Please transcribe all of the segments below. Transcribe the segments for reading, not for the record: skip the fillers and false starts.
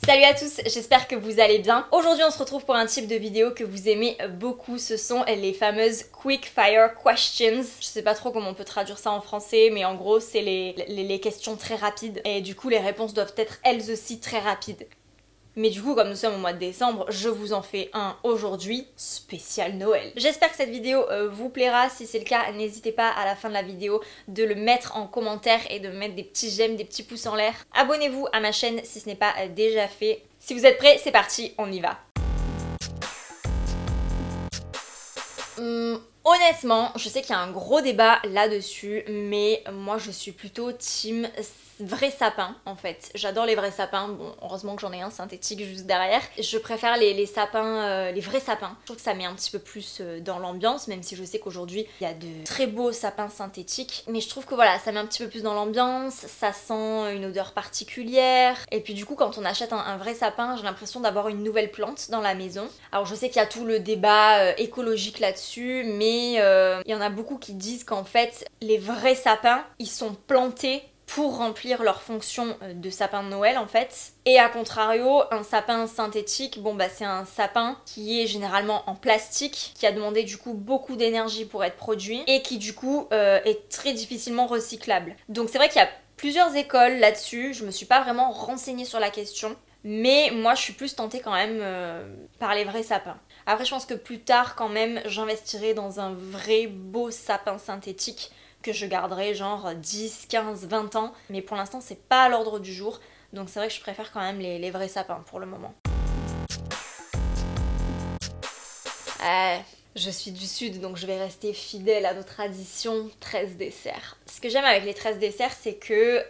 Salut à tous, j'espère que vous allez bien. Aujourd'hui on se retrouve pour un type de vidéo que vous aimez beaucoup, ce sont les fameuses Quick Fire Questions. Je sais pas trop comment on peut traduire ça en français, mais en gros c'est les questions très rapides et du coup les réponses doivent être elles aussi très rapides. Mais du coup, comme nous sommes au mois de décembre, je vous en fais un aujourd'hui, spécial Noël. J'espère que cette vidéo vous plaira. Si c'est le cas, n'hésitez pas à la fin de la vidéo de le mettre en commentaire et de mettre des petits j'aime, des petits pouces en l'air. Abonnez-vous à ma chaîne si ce n'est pas déjà fait. Si vous êtes prêts, c'est parti, on y va. Honnêtement, je sais qu'il y a un gros débat là-dessus, mais moi je suis plutôt team vrai sapin en fait. J'adore les vrais sapins, bon heureusement que j'en ai un synthétique juste derrière. Je préfère les sapins, les vrais sapins. Je trouve que ça met un petit peu plus dans l'ambiance, même si je sais qu'aujourd'hui il y a de très beaux sapins synthétiques. Mais je trouve que voilà, ça met un petit peu plus dans l'ambiance, ça sent une odeur particulière. Et puis du coup quand on achète un vrai sapin, j'ai l'impression d'avoir une nouvelle plante dans la maison. Alors je sais qu'il y a tout le débat écologique là-dessus, mais il y en a beaucoup qui disent qu'en fait les vrais sapins, ils sont plantés pour remplir leur fonction de sapin de Noël en fait. Et à contrario, un sapin synthétique, bon bah c'est un sapin qui est généralement en plastique, qui a demandé du coup beaucoup d'énergie pour être produit et qui du coup est très difficilement recyclable. Donc c'est vrai qu'il y a plusieurs écoles là-dessus, je me suis pas vraiment renseignée sur la question, mais moi je suis plus tentée quand même par les vrais sapins. Après je pense que plus tard quand même j'investirai dans un vrai beau sapin synthétique que je garderai genre 10, 15, 20 ans, mais pour l'instant c'est pas à l'ordre du jour, donc c'est vrai que je préfère quand même les vrais sapins pour le moment. Je suis du sud donc je vais rester fidèle à nos traditions 13 desserts. Ce que j'aime avec les 13 desserts c'est que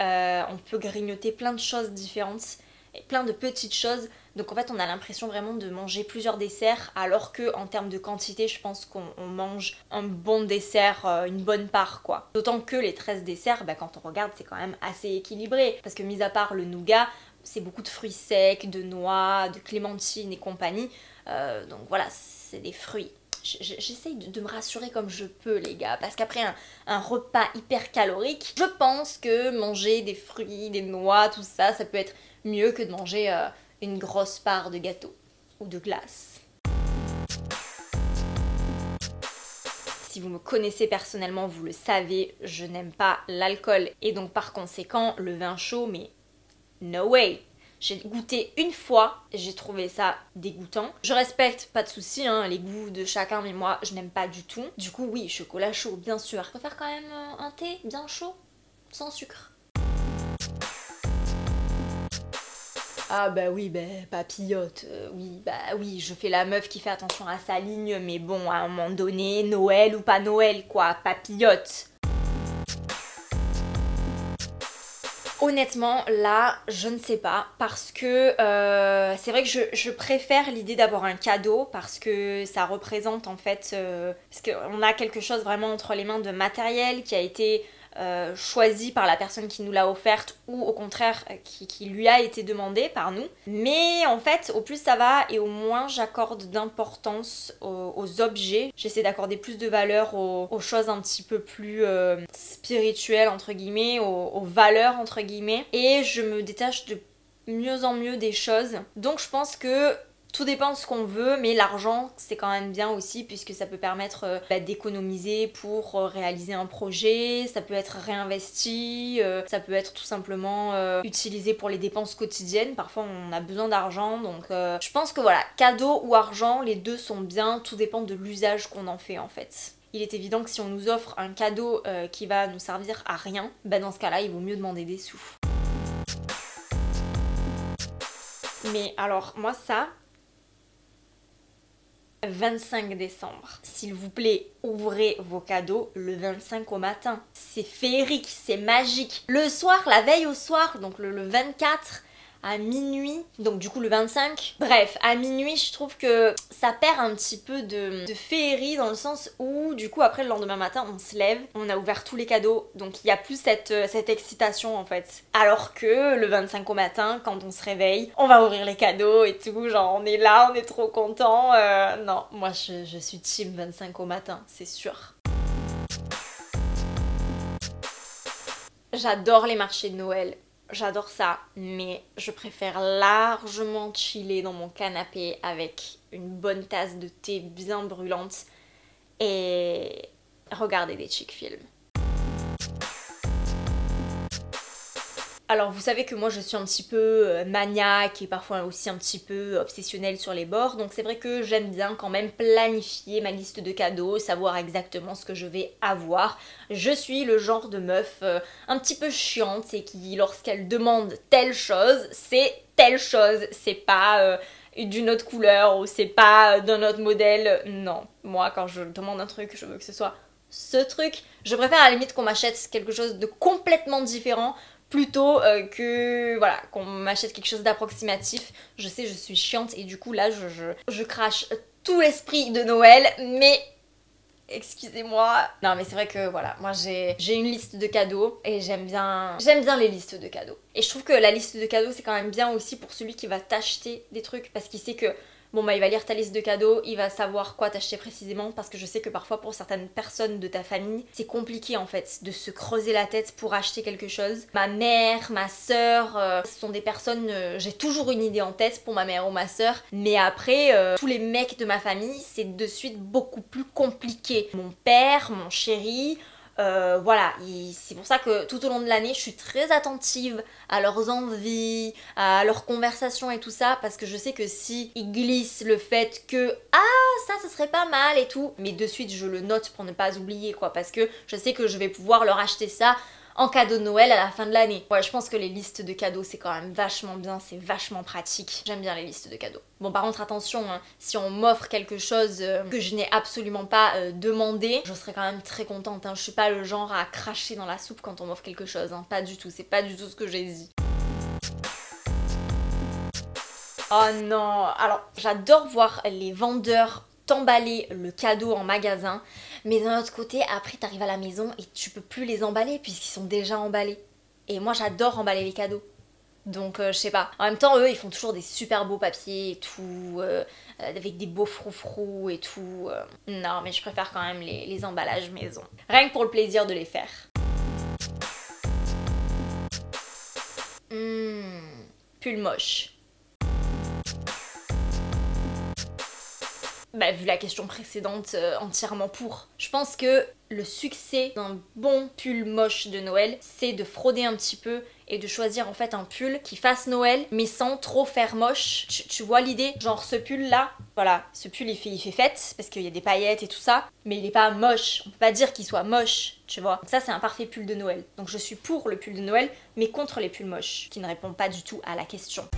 on peut grignoter plein de choses différentes et plein de petites choses. Donc en fait on a l'impression vraiment de manger plusieurs desserts alors que en termes de quantité je pense qu'on mange un bon dessert, une bonne part quoi. D'autant que les 13 desserts, bah, quand on regarde c'est quand même assez équilibré parce que mis à part le nougat, c'est beaucoup de fruits secs, de noix, de clémentines et compagnie. Donc voilà, c'est des fruits. J'essaye de me rassurer comme je peux les gars, parce qu'après un repas hyper calorique, je pense que manger des fruits, des noix, tout ça, ça peut être mieux que de manger une grosse part de gâteau ou de glace. Si vous me connaissez personnellement, vous le savez, je n'aime pas l'alcool et donc par conséquent le vin chaud, mais no way! J'ai goûté une fois, j'ai trouvé ça dégoûtant. Je respecte, pas de soucis, hein, les goûts de chacun, mais moi je n'aime pas du tout. Du coup oui, chocolat chaud, bien sûr. Je préfère quand même un thé bien chaud, sans sucre. Ah bah oui, bah papillote, oui, bah oui, je fais la meuf qui fait attention à sa ligne, mais bon, à un moment donné, Noël ou pas Noël, quoi, papillote. Honnêtement, là, je ne sais pas, parce que c'est vrai que je préfère l'idée d'avoir un cadeau, parce que ça représente en fait, parce qu'on a quelque chose vraiment entre les mains de matériel qui a été choisi par la personne qui nous l'a offerte ou au contraire qui lui a été demandé par nous. Mais en fait, au plus ça va et au moins j'accorde d'importance aux objets. J'essaie d'accorder plus de valeur aux choses un petit peu plus spirituelles entre guillemets, aux valeurs entre guillemets. Et je me détache de mieux en mieux des choses. Donc je pense que tout dépend de ce qu'on veut, mais l'argent c'est quand même bien aussi puisque ça peut permettre d'économiser pour réaliser un projet, ça peut être réinvesti, ça peut être tout simplement utilisé pour les dépenses quotidiennes, parfois on a besoin d'argent donc je pense que voilà, cadeau ou argent, les deux sont bien, tout dépend de l'usage qu'on en fait en fait. Il est évident que si on nous offre un cadeau qui va nous servir à rien, bah dans ce cas là il vaut mieux demander des sous. Mais alors moi ça... 25 décembre. S'il vous plaît, ouvrez vos cadeaux le 25 au matin. C'est féerique, c'est magique. Le soir, la veille au soir, donc le 24 à minuit, donc du coup le 25. Bref, à minuit, je trouve que ça perd un petit peu de féerie dans le sens où du coup après le lendemain matin, on se lève, on a ouvert tous les cadeaux, donc il n'y a plus cette excitation en fait. Alors que le 25 au matin, quand on se réveille, on va ouvrir les cadeaux et tout, genre on est là, on est trop content. Non, moi je suis team 25 au matin, c'est sûr. J'adore les marchés de Noël. j'adore ça, mais je préfère largement chiller dans mon canapé avec une bonne tasse de thé bien brûlante et regarder des chick films. Alors vous savez que moi je suis un petit peu maniaque et parfois aussi un petit peu obsessionnelle sur les bords, donc c'est vrai que j'aime bien quand même planifier ma liste de cadeaux, savoir exactement ce que je vais avoir. Je suis le genre de meuf un petit peu chiante et qui lorsqu'elle demande telle chose, c'est telle chose, c'est pas d'une autre couleur ou c'est pas d'un autre modèle, non. Moi quand je demande un truc, je veux que ce soit ce truc. Je préfère à la limite qu'on m'achète quelque chose de complètement différent plutôt que voilà qu'on m'achète quelque chose d'approximatif. Je sais, je suis chiante et du coup là je crache tout l'esprit de Noël, mais excusez-moi. Non mais c'est vrai que voilà, moi j'ai une liste de cadeaux et j'aime bien les listes de cadeaux. Et je trouve que la liste de cadeaux c'est quand même bien aussi pour celui qui va t'acheter des trucs parce qu'il sait que bon bah il va lire ta liste de cadeaux, il va savoir quoi t'acheter précisément parce que je sais que parfois pour certaines personnes de ta famille, c'est compliqué en fait de se creuser la tête pour acheter quelque chose. Ma mère, ma sœur, ce sont des personnes, j'ai toujours une idée en tête pour ma mère ou ma sœur, mais après tous les mecs de ma famille, c'est de suite beaucoup plus compliqué. Mon père, mon chéri, voilà, c'est pour ça que tout au long de l'année, je suis très attentive à leurs envies, à leurs conversations et tout ça, parce que je sais que si ils glissent le fait que ça serait pas mal et tout, mais de suite je le note pour ne pas oublier quoi, parce que je sais que je vais pouvoir leur acheter ça en cadeau de Noël à la fin de l'année. Ouais, je pense que les listes de cadeaux c'est quand même vachement bien, c'est vachement pratique. J'aime bien les listes de cadeaux. Bon par contre attention, hein, si on m'offre quelque chose que je n'ai absolument pas demandé, je serais quand même très contente. Hein. Je suis pas le genre à cracher dans la soupe quand on m'offre quelque chose, hein. Pas du tout, c'est pas du tout ce que j'ai dit. Oh non, alors j'adore voir les vendeurs t'emballer le cadeau en magasin, mais d'un autre côté, après t'arrives à la maison et tu peux plus les emballer puisqu'ils sont déjà emballés. Et moi j'adore emballer les cadeaux. Donc je sais pas. En même temps, eux, ils font toujours des super beaux papiers et tout, avec des beaux froufrous et tout. Non, mais je préfère quand même les emballages maison. Rien que pour le plaisir de les faire. Pull moche. Bah, vu la question précédente, entièrement pour. Je pense que le succès d'un bon pull moche de Noël, c'est de frauder un petit peu et de choisir en fait un pull qui fasse Noël, mais sans trop faire moche. Tu vois l'idée? Genre ce pull là, voilà, ce pull il fait fête, parce qu'il y a des paillettes et tout ça, mais il est pas moche. On peut pas dire qu'il soit moche, tu vois. Donc ça c'est un parfait pull de Noël. Donc je suis pour le pull de Noël, mais contre les pulls moches, qui ne répondent pas du tout à la question.